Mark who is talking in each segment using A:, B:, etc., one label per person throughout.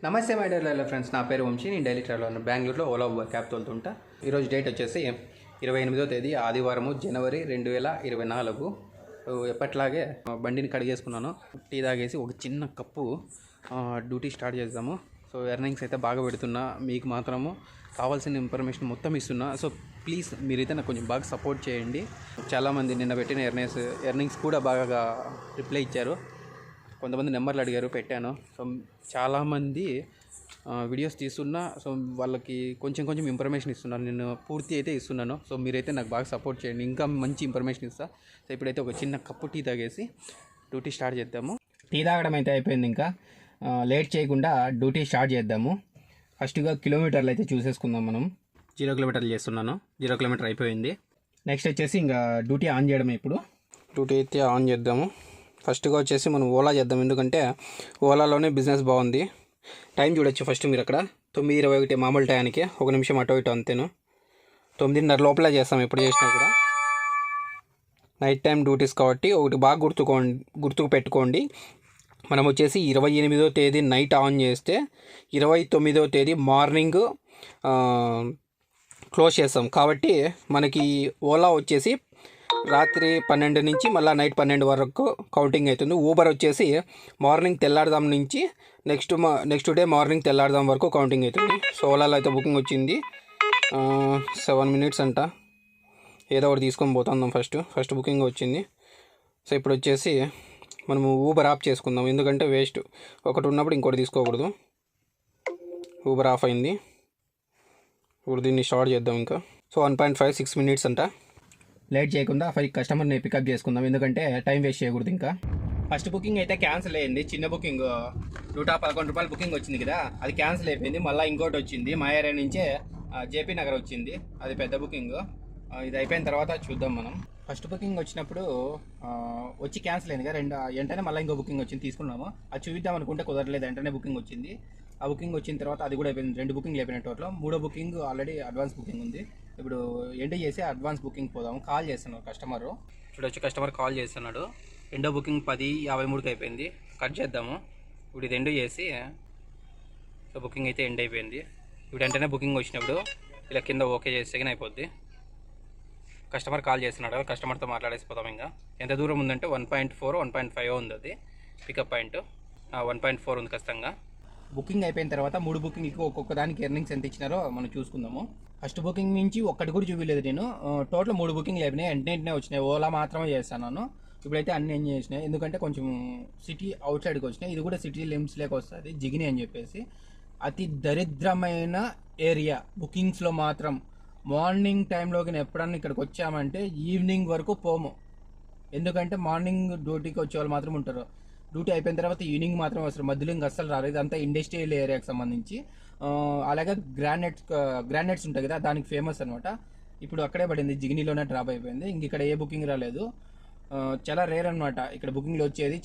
A: నమస్తే my dear live friends, నా పేరు వంశీ. నేను డైలీ ట్రావెల్ బెంగళూరులో ఓలా ఊబర్ క్యాబ్ తోలుతుంటా. ఈరోజు డేట్ వచ్చేసి 28వ తేదీ ఆదివారము జనవరి 2024. ఎప్పట్లాగే బండిని కడిగేసుకున్నాను, టీ తాగేసి ఒక చిన్న కప్పు డ్యూటీ స్టార్ట్ చేద్దాము. సో ఎర్నింగ్స్ అయితే బాగా పెడుతున్నా, మీకు మాత్రము కావాల్సిన ఇన్ఫర్మేషన్ మొత్తం ఇస్తున్నా. సో ప్లీజ్ మీరైతే నాకు కొంచెం బాగా సపోర్ట్ చేయండి. చాలామంది నిన్న పెట్టిన ఎర్నింగ్స్ కూడా బాగా రిప్లై ఇచ్చారు. కొంతమంది నెంబర్లు అడిగారు, పెట్టాను. సో చాలామంది వీడియోస్ తీస్తున్నా, సో వాళ్ళకి కొంచెం ఇన్ఫర్మేషన్ ఇస్తున్నాను. నేను పూర్తి అయితే ఇస్తున్నాను. సో మీరైతే నాకు బాగా సపోర్ట్ చేయండి, ఇంకా మంచి ఇన్ఫర్మేషన్ ఇస్తా. సో ఇప్పుడైతే ఒక చిన్న కప్పు టీ తాగేసి డ్యూటీ స్టార్ట్ చేద్దాము. టీ తాగడం అయితే అయిపోయింది, ఇంకా లేట్ చేయకుండా డ్యూటీ స్టార్ట్ చేద్దాము. ఫస్ట్గా కిలోమీటర్లు అయితే చూసేసుకుందాం. మనం 0 కిలోమీటర్లు చేస్తున్నాను, 0 కిలోమీటర్ అయిపోయింది. నెక్స్ట్ వచ్చేసి ఇంకా డ్యూటీ ఆన్ చేయడమే. ఇప్పుడు డ్యూటీ అయితే ఆన్ చేద్దాము. ఫస్ట్గా వచ్చేసి మనం ఓలా చేద్దాం, ఎందుకంటే ఓలాలోనే బిజినెస్ బాగుంది. టైం చూడొచ్చు ఫస్ట్ మీరు అక్కడ 9:21 మామూలు టైంకి, 1 నిమిషం అటో ఇటో అంతేను. 9:30 లోపలే చేస్తాం ఎప్పుడు చేసినా కూడా. నైట్ టైం డ్యూటీస్ కాబట్టి ఒకటి బాగా గుర్తుకు పెట్టుకోండి. మనం వచ్చేసి 28వ తేదీ నైట్ ఆన్ చేస్తే 29వ తేదీ మార్నింగ్ క్లోజ్ చేస్తాం. కాబట్టి మనకి ఓలా వచ్చేసి రాత్రి 12 నుంచి మళ్ళీ నైట్ 12 వరకు కౌంటింగ్ అవుతుంది. ఊబర్ వచ్చేసి మార్నింగ్ తెల్లారదాం నుంచి నెక్స్ట్ డే మార్నింగ్ తెల్లారదాం వరకు కౌంటింగ్ అవుతుంది. సో ఓలాలో అయితే బుకింగ్ వచ్చింది 7 minutes అంట. ఏదో ఒకటి తీసుకొని పోతున్నాం. ఫస్ట్ బుకింగ్ వచ్చింది. సో ఇప్పుడు వచ్చేసి మనము ఊబర్ ఆఫ్ చేసుకుందాం, ఎందుకంటే వేస్ట్. ఒకటి ఉన్నప్పుడు ఇంకోటి తీసుకోకూడదు. ఊబర్ ఆఫ్ అయింది. ఇప్పుడు దీన్ని స్టార్ట్ చేద్దాం. ఇంకా సో 1.56 minutes అంట. లేట్ చేయకుండా కస్టమర్ని పికప్ చేసుకుందాం, ఎందుకంటే టైం వేస్ట్ చేయకూడదు. ఇంకా ఫస్ట్ బుకింగ్ అయితే క్యాన్సిల్ అయ్యింది. చిన్న బుకింగ్ ₹111 బుకింగ్ వచ్చింది కదా, అది క్యాన్సిల్ అయిపోయింది. మళ్ళీ ఇంకోటి వచ్చింది, మా ఏరియా నుంచే జేపీ నగర్ వచ్చింది, అది పెద్ద బుకింగ్. ఇది అయిపోయిన తర్వాత చూద్దాం మనం. ఫస్ట్ బుకింగ్ వచ్చినప్పుడు వచ్చి క్యాన్సిల్ అయింది కదా, వెంటనే మళ్ళీ ఇంకో బుకింగ్ వచ్చింది, తీసుకున్నాము. అది చూద్దాం అనుకుంటే కుదరలేదు, వెంటనే బుకింగ్ వచ్చింది. ఆ బుకింగ్ వచ్చిన తర్వాత అది కూడా అయిపోయింది. 2 బుకింగ్లు అయిపోయిన టోటల్. 3వ బుకింగ్ ఆల్రెడీ అడ్వాన్స్ బుకింగ్ ఉంది. ఇప్పుడు ఎండ్ చేసి అడ్వాన్స్ బుకింగ్ పోదాము. కాల్ చేస్తున్నాడు కస్టమర్. చూడొచ్చు, కస్టమర్ కాల్ చేస్తున్నాడు. రెండో బుకింగ్ 10:53కి అయిపోయింది. కట్ చేద్దాము. ఇప్పుడు ఇది ఎండ్ చేసి, సో బుకింగ్ అయితే ఎండ్ అయిపోయింది. ఇప్పుడు వెంటనే బుకింగ్ వచ్చినప్పుడు ఇలా కింద ఓకే చేస్తే కానీ అయిపోద్ది. కస్టమర్ కాల్ చేస్తున్నాడు, కస్టమర్తో మాట్లాడేసిపోతాం. ఇంకా ఎంత దూరం ఉందంటే 1.4 1.5 ఉంది, అది పికప్ పాయింట్. 1.4 ఉంది ఖచ్చితంగా. బుకింగ్ అయిపోయిన తర్వాత 3 బుకింగ్కి ఒక్కొక్క దానికి ఎర్నింగ్స్ ఎంత ఇచ్చినారో మనం చూసుకుందాము. ఫస్ట్ బుకింగ్ నుంచి ఒక్కటి కూడా చూపించలేదు నేను. టోటల్ 3 బుకింగ్లు అయిపోయినాయి, వెంటనే వచ్చినాయి. ఓలా మాత్రమే చేస్తాను. ఇప్పుడైతే అన్ని ఎంజాయ్ చేసినాయి, ఎందుకంటే కొంచెం సిటీ అవుట్ సైడ్కి వచ్చినాయి. ఇది కూడా సిటీ లిమిట్స్ లేక వస్తుంది, జిగిని అని చెప్పేసి. అతి దరిద్రమైన ఏరియా బుకింగ్స్లో మాత్రం. మార్నింగ్ టైంలోకి ఎప్పుడన్నా ఇక్కడికి వచ్చామంటే ఈవినింగ్ వరకు పోము, ఎందుకంటే మార్నింగ్ డ్యూటీకి వచ్చే వాళ్ళు మాత్రం ఉంటారు. డ్యూటీ అయిపోయిన తర్వాత ఈవినింగ్ మాత్రం వస్తారు, మధ్యలో ఇంకా అస్సలు రారు. ఇదంతా ఇండస్ట్రియల్ ఏరియాకి సంబంధించి. అలాగే గ్రానైట్స్ ఉంటాయి కదా, దానికి ఫేమస్ అనమాట. ఇప్పుడు అక్కడే పడింది, జిగినీలోనే డ్రాప్ అయిపోయింది. ఇంక ఇక్కడ ఏ బుకింగ్ రాలేదు. చాలా రేర్ అనమాట ఇక్కడ బుకింగ్లు వచ్చేది.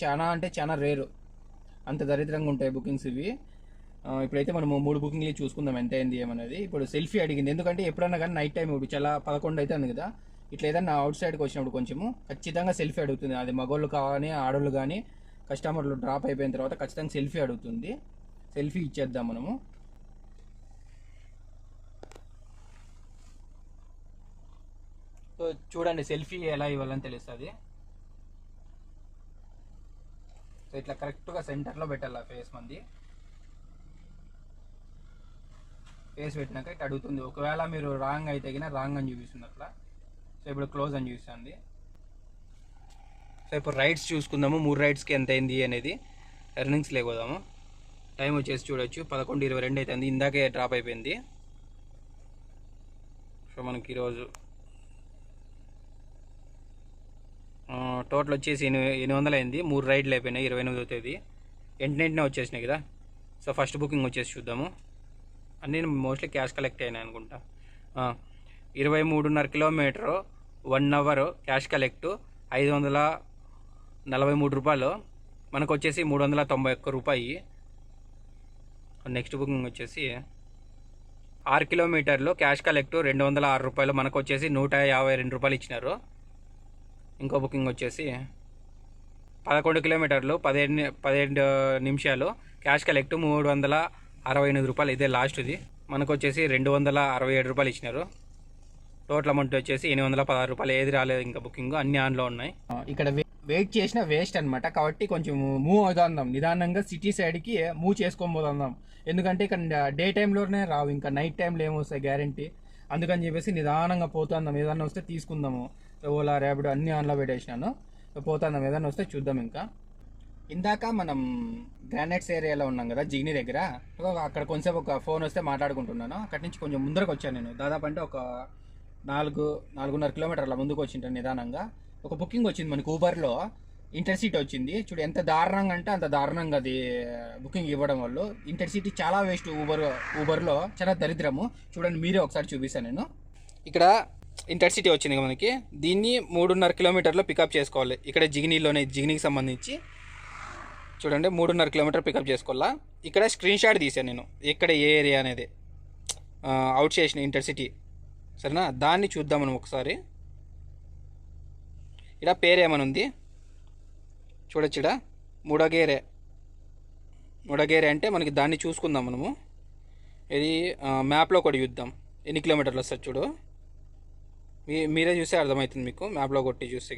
A: చాలా రేరు, అంత దరిద్రంగా ఉంటాయి బుకింగ్స్ ఇవి. ఇప్పుడైతే మనము 3 బుకింగ్లు చూసుకుందాం ఎంత అయింది ఏమనేది. ఇప్పుడు సెల్ఫీ అడిగింది, ఎందుకంటే ఎప్పుడన్నా కానీ నైట్ టైం ఇప్పుడు చాలా 11 అయితే ఉంది కదా, ఇట్లా ఏదన్నా అవుట్ సైడ్కి వచ్చినప్పుడు కొంచెము ఖచ్చితంగా సెల్ఫీ అడుగుతుంది. అది మగోళ్ళు కానీ ఆడోళ్ళు కానీ కస్టమర్లు డ్రాప్ అయిపోయిన తర్వాత ఖచ్చితంగా సెల్ఫీ అడుగుతుంది. సెల్ఫీ ఇచ్చేద్దాం మనము. సో చూడండి, సెల్ఫీ ఎలా ఇవ్వాలని తెలుస్తుంది. సో ఇట్లా కరెక్ట్గా సెంటర్లో పెట్టాలి ఫేస్ మంది. ఫేస్ పెట్టినాక ఇట్లా అడుగుతుంది. ఒకవేళ మీరు రాంగ్ అయితే కినా రాంగ్ అని చూపిస్తుంది అట్లా. సో ఇప్పుడు క్లోజ్ అని చూపిస్తుంది. సో ఇప్పుడు రైడ్స్ చూసుకుందాము, 3 రైడ్స్కి ఎంత అయింది అనేది. ఎర్నింగ్స్ లేకపోదాము. టైం వచ్చేసి చూడొచ్చు 11:22 అవుతుంది, ఇందాకే డ్రాప్ అయిపోయింది. సో మనకి ఈరోజు టోటల్ వచ్చేసి 800 అయింది. 3 రైడ్లు అయిపోయినాయి 28వ తేదీ. వెంటనే వచ్చేసినాయి కదా. సో ఫస్ట్ బుకింగ్ వచ్చేసి చూద్దాము. అన్నీ మోస్ట్లీ క్యాష్ కలెక్ట్ అయినాయి అనుకుంటా. 23.5 కిలోమీటరు 1 అవర్ క్యాష్ కలెక్ట్ ₹543. మనకు వచ్చేసి ₹391. నెక్స్ట్ బుకింగ్ వచ్చేసి 6 కిలోమీటర్లు క్యాష్ కలెక్ట్ ₹206. మనకు వచ్చేసి ₹152 ఇచ్చినారు. ఇంకో బుకింగ్ వచ్చేసి 11 కిలోమీటర్లు 17 నిమిషాలు క్యాష్ కలెక్ట్ రూపాయలు ఇదే లాస్ట్ ఇది. మనకు వచ్చేసి 267 రూపాయలు ఇచ్చినారు. టోటల్ అమౌంట్ వచ్చేసి 816 రూపాయలు. ఏది రాలేదు ఇంకా బుకింగ్, అన్ని ఆన్లో ఉన్నాయి. ఇక్కడ వెయిట్ చేసిన వేస్ట్ అనమాట. కాబట్టి కొంచెం మూవ్ అవుతుందాం నిదానంగా, సిటీ సైడ్కి మూవ్ చేసుకొని పోతుందాం. ఎందుకంటే ఇక్కడ డే టైంలోనే రావు, ఇంకా నైట్ టైంలో ఏమొస్తాయి గ్యారంటీ. అందుకని చెప్పేసి నిదానంగా పోతుందాం. ఏదన్నా వస్తే తీసుకుందాము. ఓలా, ర్యాపిడో అన్ని ఆన్లో పెట్టేసినాను. పోతుందాం, ఏదన్నా వస్తే చూద్దాం. ఇంకా ఇందాక మనం గ్రానైట్స్ ఏరియాలో ఉన్నాం కదా, జిగ్ని దగ్గర. అక్కడ కొంచెం ఒక ఫోన్ వస్తే మాట్లాడుకుంటున్నాను. అక్కడి నుంచి కొంచెం ముందరకు వచ్చాను నేను. దాదాపు అంటే ఒక 4-4.5 కిలోమీటర్ల ముందుకు వచ్చింటాను నిదానంగా. ఒక బుకింగ్ వచ్చింది మనకి ఊబర్లో, ఇంటర్సిటీ వచ్చింది. చూడు ఎంత దారుణంగా అంటే అంత దారుణంగా అది బుకింగ్ ఇవ్వడం వల్ల. ఇంటర్సిటీ చాలా వేస్ట్. ఊబర్లో చాలా దరిద్రము. చూడండి, మీరే ఒకసారి చూపిస్తాను నేను. ఇక్కడ ఇంటర్సిటీ వచ్చింది మనకి. దీన్ని 3.5 కిలోమీటర్లో పికప్ చేసుకోవాలి. ఇక్కడ జిగ్నీకి సంబంధించి చూడండి 3.5 కిలోమీటర్ పికప్ చేసుకోవాలా. ఇక్కడ స్క్రీన్ షాట్ తీసాను నేను, ఎక్కడ ఏ ఏరియా అనేది అవుట్ స్టేషన్ ఇంటర్సిటీ. సరేనా, దాన్ని చూద్దాం మనం ఒకసారి. ఇక్కడ పేరు ఏమని ఉంది చూడొచ్చు. ఇక్కడ మూడగేరే అంటే మనకి దాన్ని చూసుకుందాం మనము. ఇది మ్యాప్లో కూడా చూద్దాం ఎన్ని కిలోమీటర్లు వస్తుంది చూడు. మీరే చూస్తే అర్థమవుతుంది మీకు, మ్యాప్లో కొట్టి చూస్తే.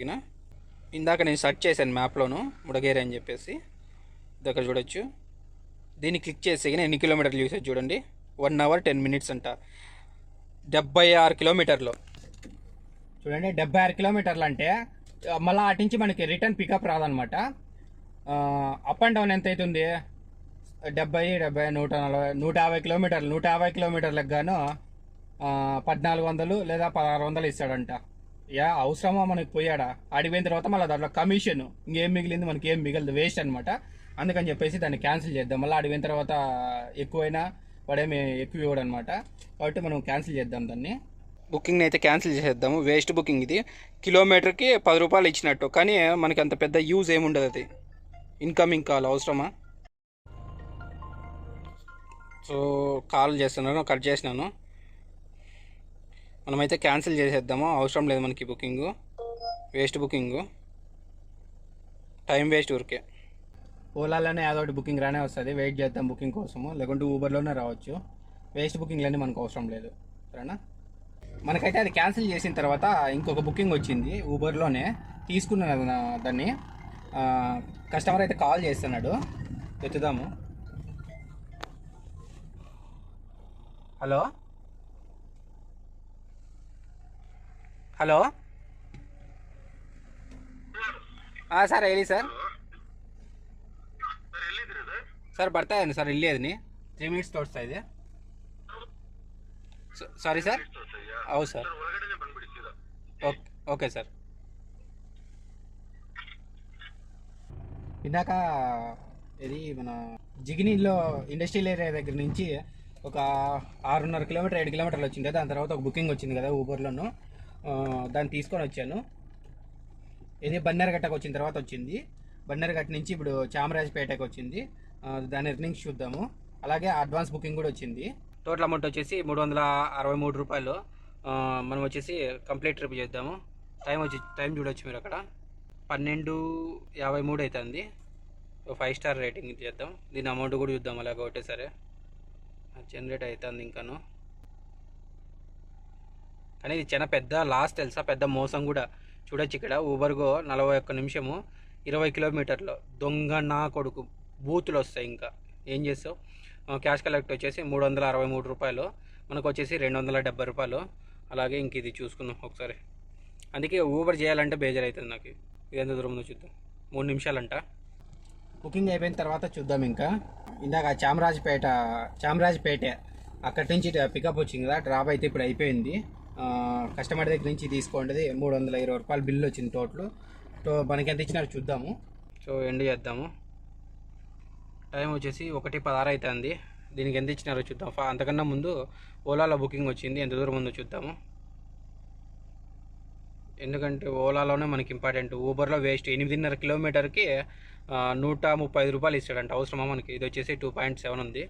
A: ఇందాక నేను సెర్చ్ చేశాను మ్యాప్లోను ముడగేరే అని చెప్పేసి. దగ్గర చూడొచ్చు. దీన్ని క్లిక్ చేస్తే ఎన్ని కిలోమీటర్లు చూసేది చూడండి. 1 hour 10 minutes అంట. 76 కిలోమీటర్లు చూడండి. 76 కిలోమీటర్లు అంటే మళ్ళీ అటు నుంచి మనకి రిటర్న్ పికప్ రాదనమాట. అప్ అండ్ డౌన్ ఎంత అవుతుంది? 70, 140, 150 కిలోమీటర్లు. 150 కిలోమీటర్లకు గాను 1400 లేదా 1600 ఇస్తాడంట. అవసరమా మనకి? పోయాడా అడిగిపోయిన తర్వాత మళ్ళీ దాంట్లో కమిషన్ ఇంకేం మిగిలింది? మనకి ఏం మిగలదు, వేస్ట్ అనమాట. అందుకని చెప్పేసి దాన్ని క్యాన్సిల్ చేద్దాం. మళ్ళీ అడిగిన తర్వాత ఎక్కువైనా వాడేమి ఎక్కువ ఇవ్వడు అనమాట. కాబట్టి మనం క్యాన్సిల్ చేద్దాం దాన్ని. బుకింగ్ని అయితే క్యాన్సిల్ చేసేద్దాము. వేస్ట్ బుకింగ్ ఇది. కిలోమీటర్కి 10 రూపాయలు ఇచ్చినట్టు, కానీ మనకి అంత పెద్ద యూజ్ ఏముండదు. అది ఇన్కమింగ్ కాల్ అవసరమా? సో కాల్ చేస్తున్నాను, కట్ చేసినాను. మనమైతే క్యాన్సిల్ చేసేద్దాము. అవసరం లేదు మనకి booking. Waste booking, time waste ఊరికే. ఓలాలోనే ఏదో ఒకటి బుకింగ్ రానే వస్తుంది. వెయిట్ చేద్దాం బుకింగ్ కోసము, లేకుంటే ఊబర్లోనే రావచ్చు. వేస్ట్ బుకింగ్లన్నీ మనకు అవసరం లేదు. సరేనా, మనకైతే అది క్యాన్సిల్ చేసిన తర్వాత ఇంకొక బుకింగ్ వచ్చింది ఊబర్లోనే. తీసుకున్నాను దాన్ని. కస్టమర్ అయితే కాల్ చేస్తున్నాడు, ఎత్తుదాము. హలో ಸರ್ ಹೇಳಿ ಸರ್. ಸರ್ ಬರ್ತಾ ಇದ್ದೀನಿ ಸರ್, ಇಲ್ಲೇ ಇದೀನಿ. 3 minutes ತೋರಿಸ್ತಾ ಇದೆ. Sorry sir. ಹೌದು ಸರ್. Okay sir. ఇందాక ఇది మన జిగినీలో ఇండస్ట్రియల్ ఏరియా దగ్గర నుంచి ఒక 6.5 కిలోమీటర్ 7 కిలోమీటర్లు వచ్చింది కదా. దాని తర్వాత ఒక బుకింగ్ వచ్చింది కదా ఊబర్లోను. దాన్ని తీసుకొని వచ్చాను. ఇది బన్నెరగట్టకు వచ్చిన తర్వాత వచ్చింది. బన్నెరగట్ట నుంచి ఇప్పుడు చామరాజపేటకు వచ్చింది. దాని ఎర్నింగ్స్ చూద్దాము. అలాగే అడ్వాన్స్ బుకింగ్ కూడా వచ్చింది. టోటల్ అమౌంట్ వచ్చేసి 363 రూపాయలు. మనం వచ్చేసి కంప్లీట్ ట్రిప్ చేద్దాము. టైం చూడొచ్చు మీరు అక్కడ 12:53 అవుతుంది. 5 స్టార్ రేటింగ్ చేద్దాం. దీని అమౌంట్ కూడా చూద్దాం అలాగ ఒకటేసరే. జనరేట్ అవుతుంది ఇంకాను. కానీ ఇది చాలా పెద్ద లాస్ తెలుసా, పెద్ద మోసం కూడా. చూడొచ్చు ఇక్కడ ఊబర్గో 41 నిమిషము 20 కిలోమీటర్లు. దొంగ నా కొడుకు బూతులు వస్తాయి. ఇంకా ఏం చేస్తావు? క్యాష్ కలెక్ట్ వచ్చేసి 363 రూపాయలు. మనకు వచ్చేసి 270 రూపాయలు. అలాగే ఇంక ఇది చూసుకుందాం ఒకసారి. అందుకే ఊబర్ చేయాలంటే బేజార్ అవుతుంది నాకు. ఇది ఎంత దూరం ఉందో చూద్దాం. 3 నిమిషాలంట. బుకింగ్ అయిపోయిన తర్వాత చూద్దాం. ఇంకా ఇందాక చామరాజపేట అక్కడి నుంచి పికప్ వచ్చింది కదా, డ్రాప్ అయితే ఇప్పుడు అయిపోయింది. కస్టమర్ దగ్గర నుంచి తీసుకోండి. 320 రూపాయలు బిల్లు వచ్చింది టోటల్. మనకి ఎంత ఇచ్చినారో చూద్దాము. సో ఎండ్ చేద్దాము. టైం వచ్చేసి 1:16 అవుతుంది. దీనికి ఎంత ఇచ్చినారో చూద్దాం. అంతకన్నా ముందు ఓలాలో బుకింగ్ వచ్చింది, ఎంత దూరం ఉందో చూద్దాము. ఎందుకంటే ఓలాలోనే మనకి ఇంపార్టెంట్. ఊబర్లో వేస్ట్. 8.5 కిలోమీటర్కి 135 రూపాయలు ఇస్తాడంట. అవసరమా మనకి? ఇది వచ్చేసి 2.7 ఉంది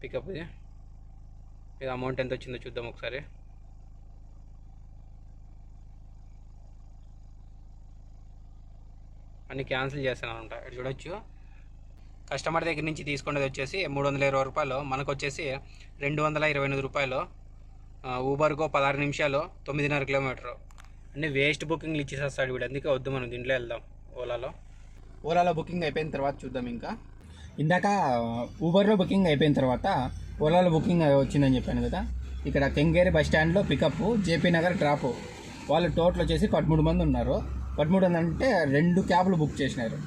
A: పికప్. ఇది అమౌంట్ ఎంత వచ్చిందో చూద్దాం ఒకసారి. అన్నీ క్యాన్సిల్ చేస్తాను అనమాట. ఇక్కడ చూడొచ్చు కస్టమర్ దగ్గర నుంచి తీసుకునేది వచ్చేసి 320 రూపాయలు, మనకు వచ్చేసి 228 రూపాయలు. ఊబర్కో 16 నిమిషాలు 9.5 కిలోమీటరు. అన్నీ వేస్ట్ బుకింగ్లు ఇచ్చేసేస్తాడు వీడు, అందుకే వద్దు మనం దీంట్లో వెళ్దాం. ఓలాలో బుకింగ్ అయిపోయిన తర్వాత చూద్దాం. ఇంకా ఇందాక ఊబర్లో బుకింగ్ అయిపోయిన తర్వాత ఓలాలో బుకింగ్ వచ్చిందని చెప్పాను కదా. ఇక్కడ కెంగేరి బస్ స్టాండ్లో పికప్, జేపీ నగర్ డ్రాప్. వాళ్ళు టోటల్ వచ్చేసి 13 మంది ఉన్నారు. 13 మంది అంటే 2 క్యాబ్లు బుక్ చేసినారు.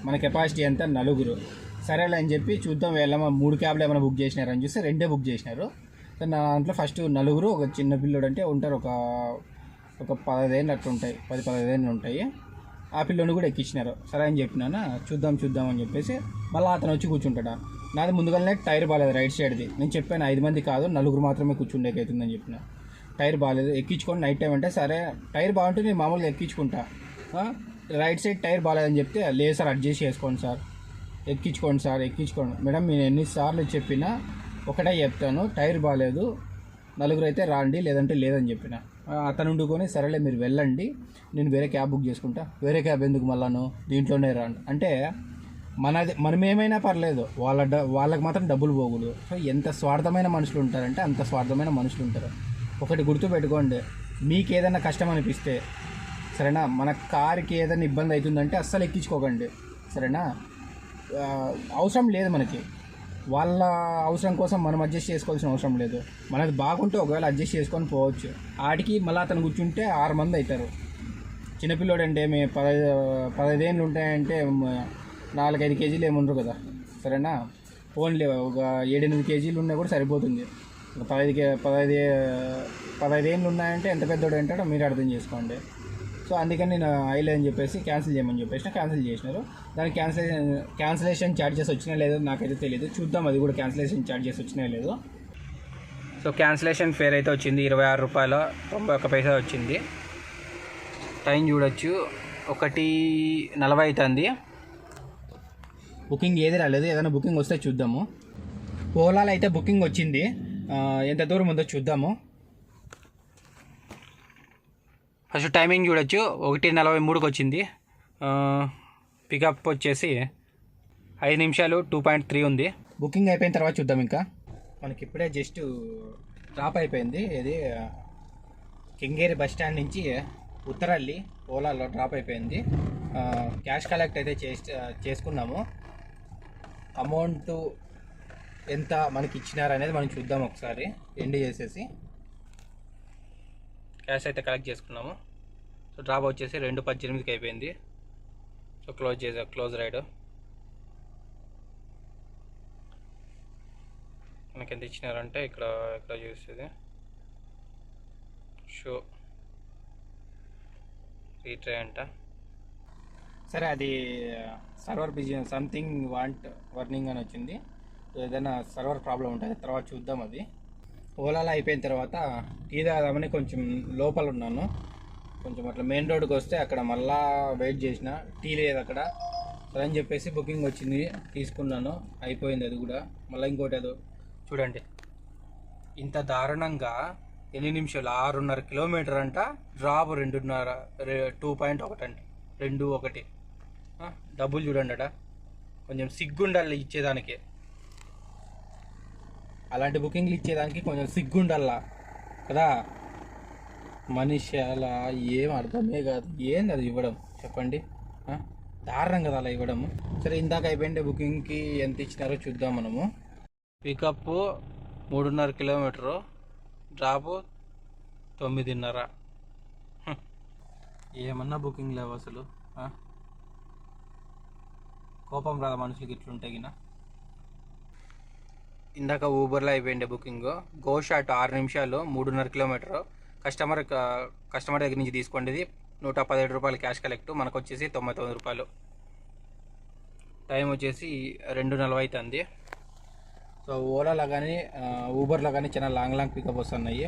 A: మన కెపాసిటీ అంతా 4. సరేలే అని చెప్పి చూద్దాం వీళ్ళమా 3 క్యాబ్లు ఏమైనా బుక్ చేసినారని చూస్తే 2 బుక్ చేసినారు. నా దాంట్లో ఫస్ట్ 4, ఒక చిన్న పిల్లోడు అంటే ఉంటారు, ఒక 15 ఏళ్ళు అట్లా ఉంటాయి, 10-15 ఏళ్ళు ఉంటాయి. ఆ పిల్లోని కూడా ఎక్కించినారు. సరే అని చెప్పినాను, చూద్దాం అని చెప్పేసి మళ్ళీ అతను వచ్చి కూర్చుంటాడా. నాది ముందుగానే టైర్ బాగాలేదు రైట్ సైడ్ది. నేను చెప్పాను 5 మంది కాదు 4 మాత్రమే కూర్చుండేకవుతుందని చెప్పిన. టైర్ బాగాలేదు, ఎక్కించుకొని నైట్ టైం అంటే సరే టైర్ బాగుంటే నేను మామూలుగా ఎక్కించుకుంటా. రైట్ సైడ్ టైర్ బాగాలేదని చెప్తే లేదు సార్ అడ్జస్ట్ చేసుకోండి సార్, ఎక్కించుకోండి సార్, ఎక్కించుకోండి మేడం. నేను ఎన్నిసార్లు చెప్పినా ఒకటే చెప్తాను, టైర్ బాగాలేదు, 4 అయితే రాండి లేదంటే లేదని చెప్పిన. అతను ఉండుకొని సరేలే మీరు వెళ్ళండి, నేను వేరే క్యాబ్ బుక్ చేసుకుంటా. వేరే క్యాబ్ ఎందుకు మళ్ళాను, దీంట్లోనే రాండి అంటే మనమేమైనా పర్లేదు, వాళ్ళకి మాత్రం డబ్బులు పోకూడదు. సో ఎంత స్వార్థమైన మనుషులు ఉంటారంటే అంత స్వార్థమైన మనుషులు ఉంటారు. ఒకటి గుర్తుపెట్టుకోండి, మీకు ఏదైనా కష్టం అనిపిస్తే సరేనా, మన కార్కి ఏదైనా ఇబ్బంది అవుతుందంటే అస్సలు ఎక్కించుకోకండి సరేనా. అవసరం లేదు మనకి, వాళ్ళ అవసరం కోసం మనం అడ్జస్ట్ చేసుకోవాల్సిన అవసరం లేదు. మనది బాగుంటే ఒకవేళ అడ్జస్ట్ చేసుకొని పోవచ్చు. ఆడికి మళ్ళీ అతను కూర్చుంటే 6 మంది అవుతారు. చిన్నపిల్లోడు అంటే మేము 15 ఏళ్ళు ఉంటాయంటే 4-5 కేజీలు ఏముండరు కదా సరేనా. ఓన్లీ ఒక 7-8 కేజీలు ఉన్నా కూడా సరిపోతుంది. 15 ఏళ్ళు ఉన్నాయంటే ఎంత పెద్దోడు అంటాడో మీరు అర్థం చేసుకోండి. సో అందుకని నేను ఐలే అని చెప్పేసి క్యాన్సిల్ చేయమని చెప్పేసి క్యాన్సిల్ చేసినారు. దానికి క్యాన్సిలేషన్ ఛార్జెస్ వచ్చినా లేదో నాకైతే తెలియదు, చూద్దాం అది కూడా క్యాన్సిలేషన్ ఛార్జెస్ వచ్చినా లేదో. సో క్యాన్సిలేషన్ ఫేర్ అయితే వచ్చింది 26 రూపాయలు 91 పైసా వచ్చింది. టైం చూడొచ్చు 1:40 అవుతుంది. బుకింగ్ ఏది రాలేదు, ఏదైనా బుకింగ్ వస్తే చూద్దాము. ఓలాలో అయితే బుకింగ్ వచ్చింది, ఎంత దూరం ఉందో చూద్దాము. ఫస్ట్ టైమింగ్ చూడొచ్చు 1:43కి వచ్చింది. పికప్ వచ్చేసి 5 నిమిషాలు 2.3 ఉంది. బుకింగ్ అయిపోయిన తర్వాత చూద్దాం. ఇంకా మనకి ఇప్పుడే జస్ట్ డ్రాప్ అయిపోయింది. ఇది కెంగేరి బస్ స్టాండ్ నుంచి ఉత్తరల్లి ఓలాలో డ్రాప్ అయిపోయింది. క్యాష్ కలెక్ట్ అయితే చేసుకున్నాము. అమౌంట్ ఎంత మనకి ఇచ్చినారనేది మనం చూద్దాం ఒకసారి. ఎండ్ చేసేసి క్యాష్ అయితే కలెక్ట్ చేసుకున్నాము. సో డ్రాప్ వచ్చేసి 2:18కి అయిపోయింది. So close ride. మనకి ఎంత ఇచ్చినారంటే ఇక్కడ చూసేది షో రీట్రై అంట. సరే అది server busy something want warning అని వచ్చింది. ఏదైనా సర్వర్ ప్రాబ్లం ఉంటుంది, తర్వాత చూద్దాం. అది ఓలాలో అయిపోయిన తర్వాత టీ తాగదామని కొంచెం లోపల ఉన్నాను. కొంచెం అట్లా మెయిన్ రోడ్కి వస్తే అక్కడ మళ్ళా వెయిట్ చేసిన, టీ లేదు అక్కడ. సరే అని చెప్పేసి బుకింగ్ వచ్చింది, తీసుకున్నాను, అయిపోయింది అది కూడా. మళ్ళీ ఇంకోటి అదో చూడండి, ఇంత దారుణంగా 8 నిమిషాలు 6.5 కిలోమీటర్ అంట. డ్రాప్ 2.1 అంట, 2.1. డబ్బులు చూడండి అట, కొంచెం సిగ్గుండాలి ఇచ్చేదానికి. అలాంటి బుకింగ్లు ఇచ్చేదానికి కొంచెం సిగ్గుండాలా కదా. మనిషి అలా ఏం అర్థమే కాదు, ఏంది అది ఇవ్వడం చెప్పండి. దారుణం కదా అలా ఇవ్వడము. సరే ఇందాక అయిపోయిండే బుకింగ్కి ఎంత ఇచ్చినారో చూద్దాం మనము. Pickup 3.5 kilometre, drop 9.5. ఏమన్నా బుకింగ్ లేవు అసలు. కోపం రాదా మనుషులకి ఇట్లుంటే గిన. ఇందాక ఊబర్లో అయిపోయిండే బుకింగ్. గో షాట్ 6 నిమిషాలు 3.5 కిలోమీటరు. కస్టమర్ దగ్గర నుంచి తీసుకోండి 117 రూపాయలు క్యాష్ కలెక్ట్. మనకు వచ్చేసి 99 రూపాయలు. టైం వచ్చేసి 2:40 అవుతుంది. సో ఓలాలో కానీ ఊబర్లో కానీ చాలా లాంగ్ పికప్ వస్తున్నాయి.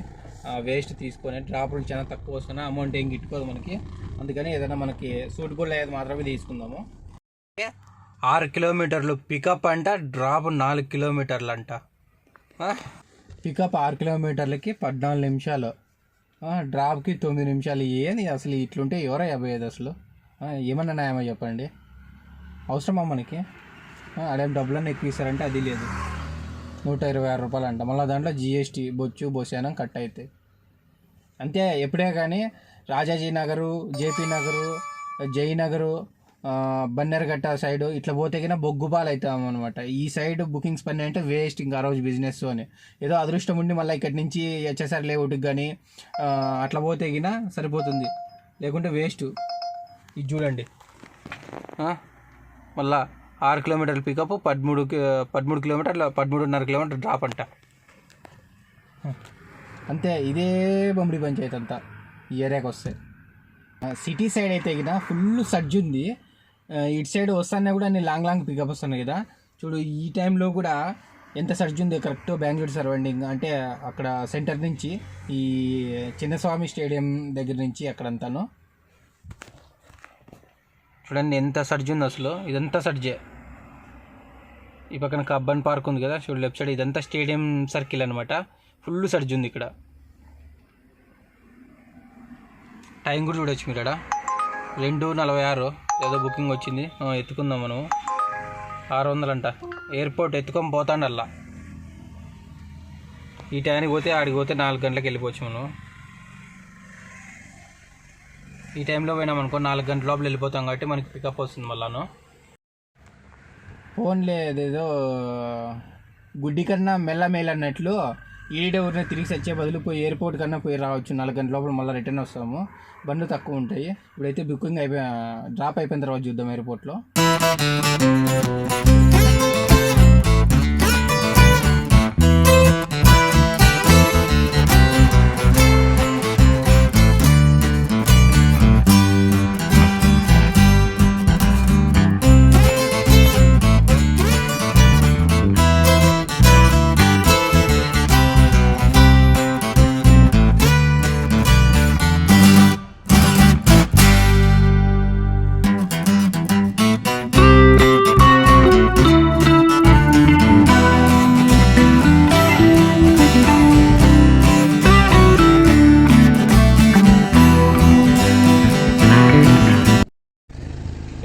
A: వేస్ట్ తీసుకొని డ్రాపులు చాలా తక్కువ వస్తున్నాయి, అమౌంట్ ఏం గిట్టుకోదు మనకి. అందుకని ఏదైనా మనకి సూటబుల్ అయ్యేది మాత్రమే తీసుకుందాము. 6 కిలోమీటర్లు పికప్ అంట, డ్రాప్ 4 కిలోమీటర్లు అంట. పికప్ 6 కిలోమీటర్లకి 14 నిమిషాలు, డ్రాప్కి 9 నిమిషాలు. ఏంది అసలు ఇట్లుంటే ఎవరయ్యా పోయేది అసలు? ఏమన్నా న్యాయమో చెప్పండి, అవసరమా మనకి? అదేం డబ్బులన్నీ ఎక్కువ ఇస్తారంటే అది లేదు. 126 రూపాయలు అంట. మళ్ళీ దాంట్లో జిఎస్టీ బొచ్చు బొసానం కట్ అవుతాయి అంతే. ఎప్పుడే కానీ రాజాజీ నగరు, జేపీ నగరు, జయనగరు, బన్నెరగట్ట సైడు ఇట్లా పోతే కినా బొగ్గుపాలు అవుతాం అనమాట. ఈ సైడ్ బుకింగ్స్ పని అంటే వేస్ట్. ఇంకా ఆ రోజు బిజినెస్ అని ఏదో అదృష్టం ఉండి మళ్ళీ ఇక్కడి నుంచి హెచ్ఎస్ఆర్ లేఅవుట్కి కానీ అట్లా పోతే కినా సరిపోతుంది, లేకుంటే వేస్ట్. ఇది చూడండి, మళ్ళా 6 కిలోమీటర్ల పికప్, 13 కిలోమీటర్ల 13.5 కిలోమీటర్ డ్రాప్ అంట. అంతే. ఇదే బొమ్మడి పంచాయతీ అంతా ఈ ఏరియాకి వస్తే. సిటీ సైడ్ అయితే కదా ఫుల్ సర్జ్ ఉంది. ఇటు సైడ్ వస్తానే కూడా అన్ని లాంగ్ పికప్ వస్తున్నాయి కదా. చూడు ఈ టైంలో కూడా ఎంత సర్జ్ ఉంది. కరెక్ట్ బెంగళూరు సరౌండింగ్ అంటే అక్కడ సెంటర్ నుంచి ఈ చిన్నస్వామి స్టేడియం దగ్గర నుంచి అక్కడంతాను చూడండి ఎంత సర్జ్ ఉంది అసలు. ఇదంతా సర్జే. ఈ పక్కన కబ్బన్ పార్క్ ఉంది కదా చూడు లెఫ్ట్ సైడ్, ఇదంతా స్టేడియం సర్కిల్ అనమాట. ఫుల్ సర్జ్ ఉంది ఇక్కడ. టైం కూడా చూడొచ్చు మీరు ఇక్కడ 2:46 ఏదో బుకింగ్ వచ్చింది. ఎత్తుకుందాం మనం. 600 అంట. ఎయిర్పోర్ట్ ఎత్తుకొని పోతాండల్లా. ఈ టైంకి పోతే ఆడికి పోతే 4 గంటలకు వెళ్ళిపోవచ్చు మనం. ఈ టైంలో పోయినాం అనుకో 4 గంటల లోపల వెళ్ళిపోతాం కాబట్టి మనకి పికప్ వస్తుంది మళ్ళాను. ఫోన్లే అదేదో గుడ్డి కన్నా మెల్ల మేలు అన్నట్లు ఈడే ఊరిని తిరిగి వచ్చే బదులు పోయి ఎయిర్పోర్ట్ కన్నా పోయి రావచ్చు. 4 గంటల లోపల మళ్ళీ రిటర్న్ వస్తాము. బండ్లు తక్కువ ఉంటాయి. ఇప్పుడైతే బుకింగ్ డ్రాప్ అయిపోయిన తర్వాత చూద్దాం ఎయిర్పోర్ట్లో.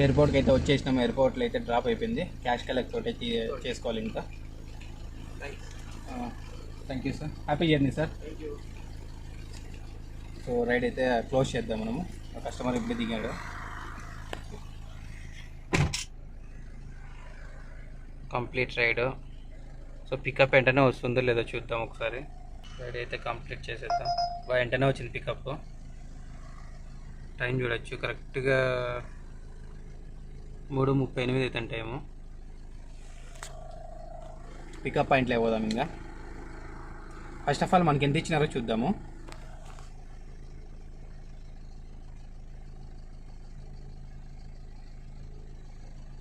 A: ఎయిర్పోర్ట్కి అయితే వచ్చేసినాము. ఎయిర్పోర్ట్లో అయితే డ్రాప్ అయిపోయింది. క్యాష్ కలెక్ట్ ఒకటి చేసుకోవాలి ఇంకా. Thank you sir. Happy journey sir. So ride అయితే క్లోజ్ చేద్దాం మనము. కస్టమర్ ఇప్పుడు దిగాడు. Complete ride. సో పికప్ వెంటనే వస్తుందో లేదో చూద్దాం ఒకసారి. రైడ్ అయితే కంప్లీట్ చేసేద్దాం. వెంటనే వచ్చింది పికప్. టైం చూడొచ్చు కరెక్ట్గా 3:38 అవుతుంది టైము. పికప్ పాయింట్లో పోదాం ఇంకా. ఫస్ట్ ఆఫ్ ఆల్ మనకి ఎంత ఇచ్చినారో చూద్దాము.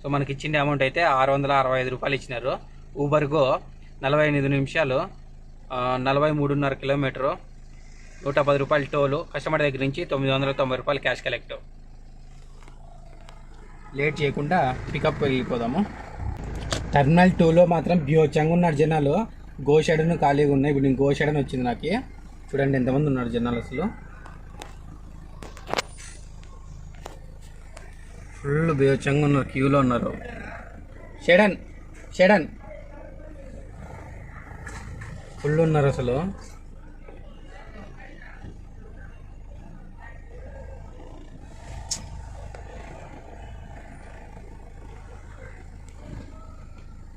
A: సో మనకి ఇచ్చిన అమౌంట్ అయితే 665 రూపాయలు ఇచ్చినారు. ఊబర్గో 48 నిమిషాలు, 43.5 కిలోమీటరు, 110 రూపాయలు టోలు. కస్టమర్ దగ్గర నుంచి 990 రూపాయలు క్యాష్ కలెక్ట్. లేట్ చేయకుండా పికప్ వెళ్ళిపోదాము. టర్మినల్ 2లో మాత్రం బీభత్సంగా ఉన్నారు జనాలు. గోషెడను ఖాళీగా ఉన్నాయి. ఇప్పుడు నేను గోషెడన్ వచ్చింది నాకు. చూడండి ఎంతమంది ఉన్నారు జనాలు అసలు. ఫుల్ బీభత్సంగా ఉన్నారు, క్యూలో ఉన్నారు. షెడన్ ఫుల్ ఉన్నారు అసలు.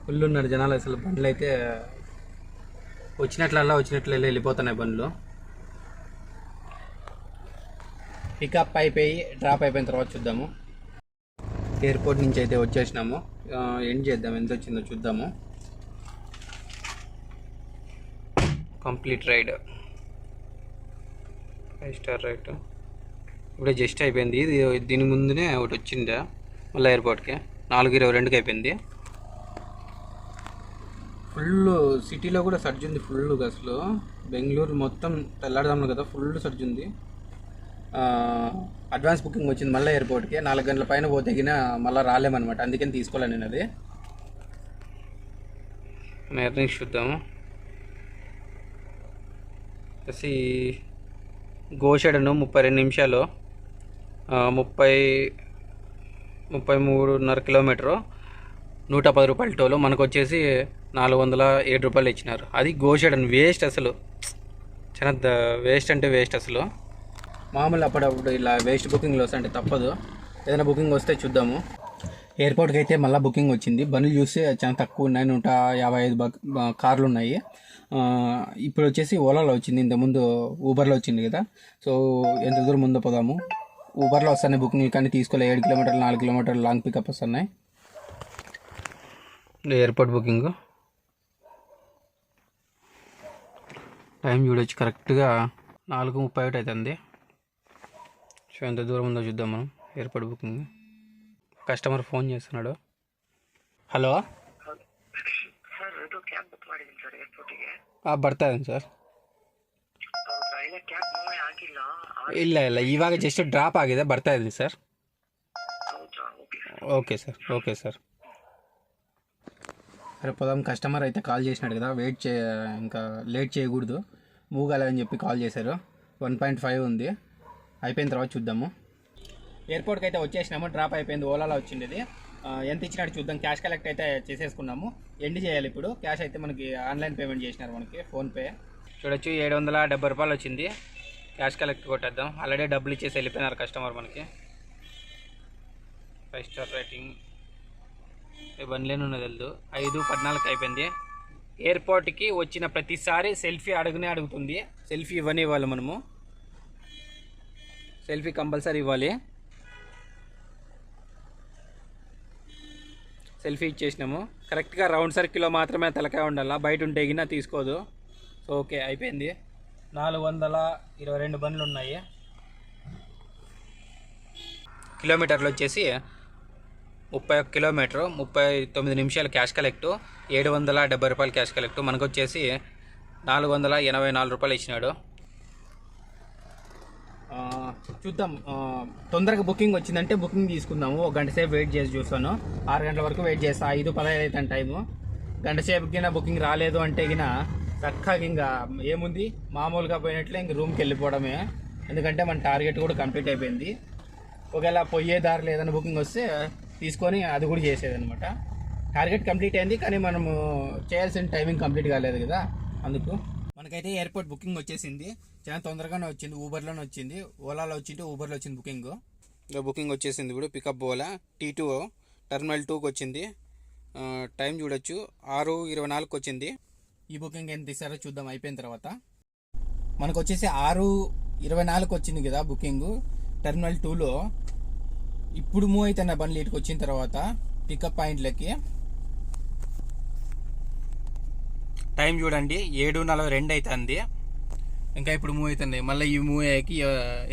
A: ఫుల్ ఉన్నారు జనాలు అసలు. బండ్లు అయితే వచ్చినట్లే వెళ్ళిపోతున్నాయి బండ్లు. పికప్ అయిపోయి డ్రాప్ అయిపోయిన తర్వాత చూద్దాము. ఎయిర్పోర్ట్ నుంచి అయితే వచ్చేసినాము. ఎండ్ చేద్దాం, ఎంత వచ్చిందో చూద్దాము. Complete ride 5 star ride. ఇప్పుడే జస్ట్ అయిపోయింది. దీని ముందునే ఒకటి వచ్చిందా మళ్ళీ ఎయిర్పోర్ట్కి 4:22కి అయిపోయింది. ఫుల్ సిటీలో కూడా సర్జ్ ఉంది ఫుల్గా అసలు. బెంగళూరు మొత్తం తెల్లాడదాము కదా, ఫుల్ సర్జ్ ఉంది. అడ్వాన్స్ బుకింగ్ వచ్చింది మళ్ళీ ఎయిర్పోర్ట్కి. 4 గంటల పైన పోతే గిన మళ్ళీ రాలేమన్నమాట. అందుకని తీసుకోలే నేను అది. ఎర్నింగ్స్ చూద్దాము. వచ్చి గోషెడను 32 నిమిషాలు, 33.5 కిలోమీటరు, రూపాయల టోలు మనకు వచ్చేసి 407 ఇచ్చినారు. అది గోషెడ్ అని వేస్ట్ అసలు, చాలా వేస్ట్ అంటే వేస్ట్ అసలు. మామూలు అప్పుడప్పుడు ఇలా వేస్ట్ బుకింగ్లు వస్తుంటే తప్పదు, ఏదైనా బుకింగ్ వస్తే చూద్దాము. ఎయిర్పోర్ట్కి అయితే మళ్ళీ బుకింగ్ వచ్చింది. బండ్లు చూస్తే చాలా తక్కువ ఉన్నాయి, 155 కార్లు ఉన్నాయి. ఇప్పుడు వచ్చేసి ఓలాలో వచ్చింది, ఇంతకుముందు ఊబర్లో వచ్చింది కదా. సో ఎంత దూరం ముందు పోదాము. ఊబర్లో వస్తున్నాయి బుకింగ్, కానీ తీసుకోలే. 7 కిలోమీటర్లు 4 కిలోమీటర్లు లాంగ్ పికప్ వస్తున్నాయి. ఎయిర్పోర్ట్ బుకింగ్ టైం చూడొచ్చు, కరెక్ట్గా 4:31 అవుతుంది. సో ఎంత దూరం ఉందో చూద్దాం మనం. ఎయిర్పోర్ట్ బుకింగ్ కస్టమర్ ఫోన్ చేస్తున్నాడు. హలో ಬರ್ತಾ ಇದ್ದೀನಿ ಸರ್. ಇಲ್ಲ ಇವಾಗ ಜಸ್ಟ್ ಡ್ರಾಪ್ ಆಗಿದೆ, ಬರ್ತಾ ಇದ್ದೀನಿ sir. Okay sir, okay sir. సరే పోదాం. కస్టమర్ అయితే కాల్ చేసినాడు కదా, ఇంకా లేట్ చేయకూడదు, మూవ్ కాలేదని చెప్పి కాల్ చేశారు. 1.5 ఉంది, అయిపోయిన తర్వాత చూద్దాము. ఎయిర్పోర్ట్కి అయితే వచ్చేసినాము, డ్రాప్ అయిపోయింది. ఓలాలో వచ్చింది. ఎంత ఇచ్చినట్టు చూద్దాం. క్యాష్ కలెక్ట్ అయితే చేసేసుకున్నాము, ఎండ్ చేయాలి ఇప్పుడు. క్యాష్ అయితే మనకి ఆన్లైన్ పేమెంట్ చేసినారు, మనకి ఫోన్పే. చూడొచ్చు 770 రూపాయలు వచ్చింది. Cash collect కొట్టేద్దాం. ఆల్రెడీ డబ్బులు ఇచ్చేసి వెళ్ళిపోయినారు కస్టమర్ మనకి. 5 స్టార్ రేటింగ్. బండ్లేనున్నది తెలుదు. 5:14 అయిపోయింది. ఎయిర్పోర్ట్కి వచ్చిన ప్రతిసారి సెల్ఫీ అడుగుతుంది. సెల్ఫీ ఇవ్వాలి మనము, సెల్ఫీ కంపల్సరీ ఇవ్వాలి. సెల్ఫీ ఇచ్చేసినాము. కరెక్ట్గా రౌండ్ సర్కిల్లో మాత్రమే తలకాయ ఉండాలి, బయట ఉంటే గినా తీసుకోదు. సో ఓకే, అయిపోయింది. 422 బండ్లు ఉన్నాయి. కిలోమీటర్లు వచ్చేసి 31 కిలోమీటరు, 39 నిమిషాలు క్యాష్ కలెక్టు. 770 రూపాయలు క్యాష్ కలెక్టు. మనకు వచ్చేసి 484 రూపాయలు ఇచ్చినాడు. చూద్దాం, తొందరగా బుకింగ్ వచ్చిందంటే బుకింగ్ తీసుకుందాము. 1 గంట సేపు వెయిట్ చేసి చూస్తాను. 6 గంటల వరకు వెయిట్ చేస్తా. 5:15 అవుతాను టైము. గంట సేపు కింద బుకింగ్ రాలేదు అంటే గిన చక్కగా ఇంకా ఏముంది, మామూలుగా పోయినట్లే ఇంక రూమ్కి వెళ్ళిపోవడమే. ఎందుకంటే మన టార్గెట్ కూడా కంప్లీట్ అయిపోయింది. ఒకవేళ పోయే దారిలో ఏదైనా బుకింగ్ వస్తే తీసుకొని అది కూడా చేసేదనమాట. టార్గెట్ కంప్లీట్ అయింది, కానీ మనము చేయాల్సిన టైమింగ్ కంప్లీట్ కాలేదు కదా, అందుకు. మనకైతే ఎయిర్పోర్ట్ బుకింగ్ వచ్చేసింది, చాలా తొందరగానే వచ్చింది. ఊబర్లోనే వచ్చింది, ఓలాలో వచ్చింటే ఊబర్లో వచ్చింది బుకింగ్. బుకింగ్ వచ్చేసింది ఇప్పుడు. పికప్ ఓలా T2 టర్మినల్ 2కి వచ్చింది. టైం చూడొచ్చు 6:24కి వచ్చింది. ఈ బుకింగ్ ఎంత ఇస్తారో చూద్దాం అయిపోయిన తర్వాత. మనకు వచ్చేసి 6:24కి వచ్చింది కదా బుకింగ్ టర్మినల్ 2లో. ఇప్పుడు మూవ్ అవుతున్న బండ్లు ఇటుకు వచ్చిన తర్వాత పికప్ పాయింట్లకి. టైం చూడండి 7:42 అవుతుంది. ఇంకా ఇప్పుడు మూవ్ అవుతుంది. మళ్ళీ ఈ మూవ్ అయ్యాకి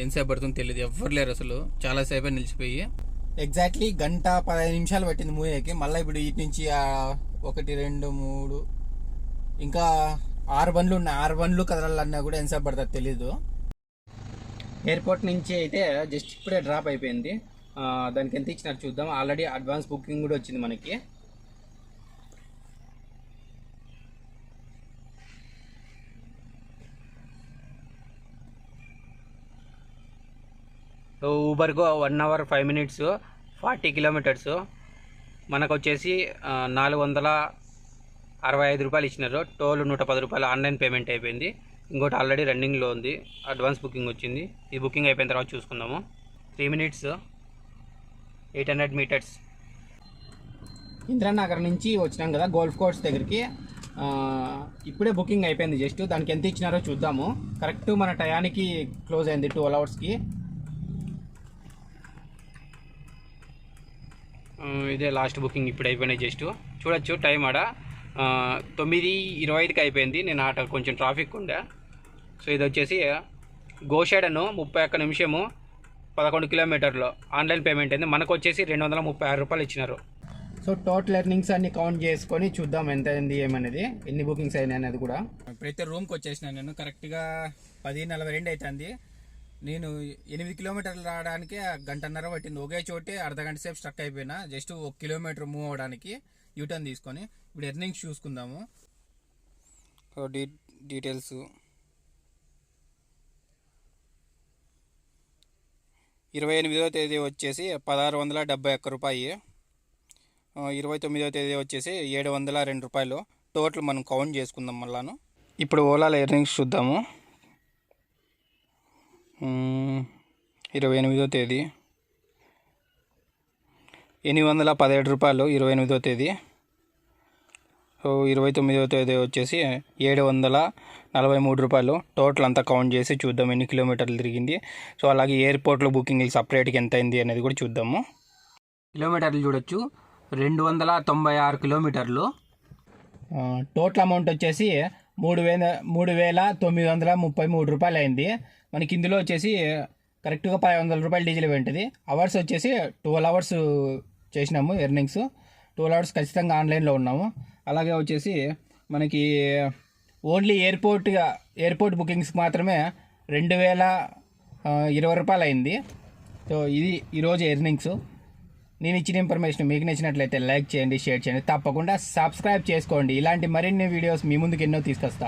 A: ఎంతసేపు పడుతుందో తెలియదు, ఎవ్వరు లేరు అసలు, చాలాసేపే నిలిచిపోయి. ఎగ్జాక్ట్లీ 1:15 పట్టింది మూవ్ అయ్యాకి. మళ్ళీ ఇప్పుడు ఇటు నుంచి 1, 2, 3 ఇంకా 6 బండ్లు ఉన్నాయి. 6 బండ్లు కదలాలన్నా కూడా ఎంతసేపు పడుతుంది తెలీదు. ఎయిర్పోర్ట్ నుంచి అయితే జస్ట్ ఇప్పుడే డ్రాప్ అయిపోయింది. దానికి ఎంత ఇచ్చినారు చూద్దాం. ఆల్రెడీ అడ్వాన్స్ బుకింగ్ కూడా వచ్చింది మనకి. ఊబర్కు 1 అవర్ 5 మినిట్స్ 40 కిలోమీటర్స్. మనకు వచ్చేసి 465 రూపాయలు ఇచ్చినారు. టోల్ 110 రూపాయలు ఆన్లైన్ పేమెంట్ అయిపోయింది. ఇంకోటి ఆల్రెడీ రన్నింగ్లో ఉంది, అడ్వాన్స్ బుకింగ్ వచ్చింది. ఈ బుకింగ్ అయిపోయిన తర్వాత చూసుకుందాము. 3 మినిట్స్ 800 మీటర్స్. ఇంద్రానగర్ నుంచి వచ్చినాం కదా గోల్ఫ్ కోర్స్ దగ్గరికి. ఇప్పుడే బుకింగ్ అయిపోయింది జస్ట్. దానికి ఎంత ఇచ్చినారో చూద్దాము. కరెక్ట్ మన టయానికి క్లోజ్ అయింది 12 అవర్స్కి. ఇదే లాస్ట్ బుకింగ్ ఇప్పుడు అయిపోయినాయి జస్ట్. చూడొచ్చు టైం ఆడ 9:25కి అయిపోయింది. నేను ఆట కొంచెం ట్రాఫిక్ ఉండే. సో ఇది వచ్చేసి గోషెడను 31 నిమిషము 11 కిలోమీటర్లు ఆన్లైన్ పేమెంట్ అయింది. మనకు వచ్చేసి 236 రూపాయలు ఇచ్చినారు. సో టోటల్ ఎర్నింగ్స్ అన్ని కౌంట్ చేసుకొని చూద్దాం ఎంత అయింది ఏమనేది, ఎన్ని బుకింగ్స్ అయినాయి అనేది కూడా. ఇప్పుడైతే రూమ్కి వచ్చేసినాను నేను. కరెక్ట్గా 10:42 అవుతుంది. నేను 8 కిలోమీటర్లు రావడానికి 1.5 గంట పట్టింది. ఒకే చోటే అర్ధగంట సేపు స్ట్రక్ అయిపోయినా, జస్ట్ 1 కిలోమీటర్ మూవ్ అవ్వడానికి యూటర్న్ తీసుకొని. ఇప్పుడు ఎర్నింగ్స్ చూసుకుందాము. డీటెయిల్స్ 28వ తేదీ వచ్చేసి 1671 రూపాయి. 29వ తేదీ వచ్చేసి 702 రూపాయలు. టోటల్ మనం కౌంట్ చేసుకుందాం మళ్ళాను. ఇప్పుడు ఓలాలో ఎర్నింగ్స్ చూద్దాము. 28వ తేదీ 817 రూపాయలు 28వ తేదీ. సో 29వ తేదీ వచ్చేసి 743 రూపాయలు. టోటల్ అంతా కౌంట్ చేసి చూద్దాం ఎన్ని కిలోమీటర్లు తిరిగింది. సో అలాగే ఎయిర్పోర్ట్లో బుకింగ్ సపరేట్గా ఎంత అయింది అనేది కూడా చూద్దాము. కిలోమీటర్లు చూడొచ్చు, 296 కిలోమీటర్లు. టోటల్ అమౌంట్ వచ్చేసి 3,933 రూపాయలు అయింది. మనకి ఇందులో వచ్చేసి కరెక్ట్గా 500 రూపాయలు డీజిల్ ఉంటుంది. అవర్స్ వచ్చేసి 12 అవర్స్ చేసినాము ఎర్నింగ్స్. 12 అవర్స్ ఖచ్చితంగా ఆన్లైన్లో ఉన్నాము. అలాగే వచ్చేసి మనకి ఓన్లీ ఎయిర్పోర్ట్ బుకింగ్స్కి మాత్రమే 2,020 రూపాయలు అయింది. సో ఇది ఈరోజు ఎర్నింగ్స్. నేను ఇచ్చిన ఇన్ఫర్మేషన్ మీకు నచ్చినట్లయితే లైక్ చేయండి, షేర్ చేయండి, తప్పకుండా సబ్స్క్రైబ్ చేసుకోండి. ఇలాంటి మరిన్ని వీడియోస్ మీ ముందుకు ఎన్నో తీసుకొస్తా.